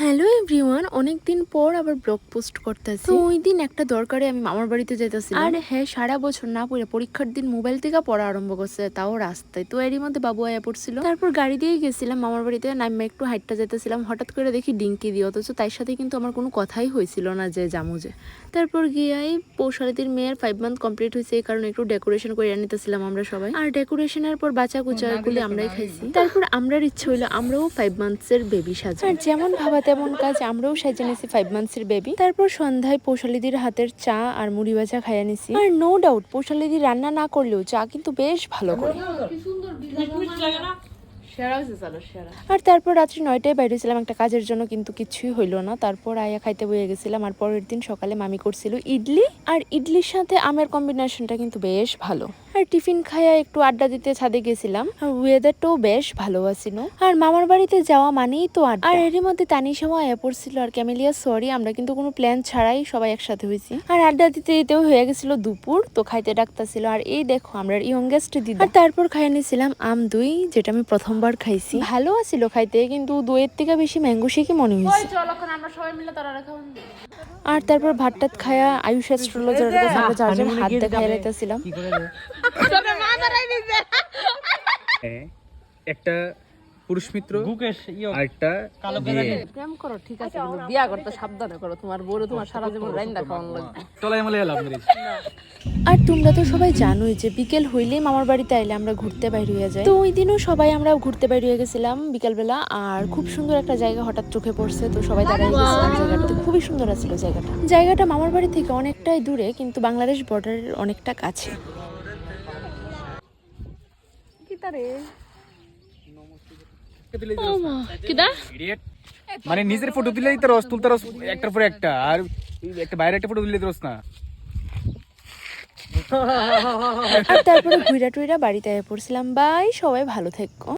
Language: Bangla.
হ্যালো এভরিওয়ান, অনেকদিন পর আবার ব্লগ পোস্ট করতেছি। তো ওই দিন একটা দরকারে আমি মামার বাড়িতে যাইতেছিলাম। আর হ্যাঁ, সারা বছর না পড়ে পরীক্ষার দিন মোবাইল থেকে পড়া আরম্ভ করছে, তাও রাস্তায়। তো এরই মধ্যে বাবু আয়া পড়ছিল। তারপর গাড়ি দিয়ে গেছিলাম মামার বাড়িতে, নামে একটু হাইটটা যেতেছিলাম, হঠাৎ করে দেখি ডিঙ্কি দিয়ে, অথচ তার সাথে কিন্তু আমার কোনো কথাই হয়েছিল না যে জামুজে। তারপর গিয়ে পৌষালিদির মেয়ের 5 মান্থ কমপ্লিট হয়েছে, এই কারণে একটু ডেকোরেশন করে নিতেছিলাম আমরা সবাই। আর ডেকোরেশনের পর বাচ্চা কুচাগুলি আমরাই খাইছি। তারপর আমরার ইচ্ছে হইলো আমরাও 5 মান্থসের বেবি সাজবো। আর যেমন ভাবা তেমন কাজ, আমরাও সাজে নিছি 5 মান্থসের বেবি। তারপর সন্ধ্যায় পৌষালিদির হাতের চা আর মুড়ি ভাজা খাইয়া নিছি। আর নো ডাউট পৌষালিদি রান্না না করলেও চা কিন্তু বেশ ভালো করে। আর তারপর রাত্রি 9টায় বাইরে ছিলাম একটা কাজের জন্য, কিন্তু কিছুই হইলো না। তারপর আয়া খাইতে বইয়ে গেছিলাম। আর পরের দিন সকালে মামি করছিল ইডলি, আর ইডলির সাথে আমের কম্বিনেশনটা কিন্তু বেশ ভালো। আর টিফিন খাইয়া একটু আড্ডা দিতে ছাদে গেছিলাম, আর ওয়েদারটাও বেশ ভালো আছিল। আর মামার বাড়িতে যাওয়া মানেই তো আড্ডা। আর এরই মধ্যে তানিশাও আয়া পড়ছিল আর ক্যামেলিয়া সরি, আমরা কিন্তু কোনো প্ল্যান ছাড়াই সবাই একসাথে হয়েছি। আর আড্ডা দিতে দিতেও হয়ে গেছিল দুপুর, তো খাইতে ডাকতেছিল। আর এই দেখো আমরা ইয়ংগেস্ট দিদি। আর তারপর খাইয়া নিয়েছিলাম আম দই, যেটা আমি প্রথমবার খাইছি। ভালো আছিল খাইতে, কিন্তু দইয়ের থেকে বেশি ম্যাঙ্গো শেকই মনে হয়েছে। আর তারপর ভাত টাত খায়া আয়ুষ অ্যাস্ট্রোলজারের কাছে আমরা চারজন হাত দেখাই লাইতেছিলাম। একটা পুরুষ মিত্র আর একটা প্রেম করো ঠিক আছে, কিন্তু বিয়া করতে সাবধানে করো, তোমার বউরে তোমার সারা জীবন রাইন্দা খাওয়ানো লাগবে। তলায় মলে লাভ করিস। আর তোমরা তো সবাই জানোই যে বিকেল হইলেই মামার বাড়িতে আইলে আমরা ঘুরতে বাইর হয়ে যাই। তো ওই দিনও সবাই আমরা ঘুরতে বাইর হয়ে গেছিলাম বিকেলবেলা। আর খুব সুন্দর একটা জায়গা হঠাৎ চোখে পড়ছে, তো সবাই দাঁড়িয়ে গেছিলাম। জায়গাটা খুবই সুন্দর ছিল। জায়গাটা মামার বাড়ি থেকে অনেকটাই দূরে, কিন্তু বাংলাদেশ বর্ডারের অনেকটা কাছে। মানে নিজের ফটো দিলেই তো রস তুলতে, রস একটার পর একটা, আর একটা বাইরে একটা ফটো দিলে তো রস না। আর তারপরে ঘুরা টুইরা বাড়িতে পড়ছিলাম। বাই, সবাই ভালো থেকো।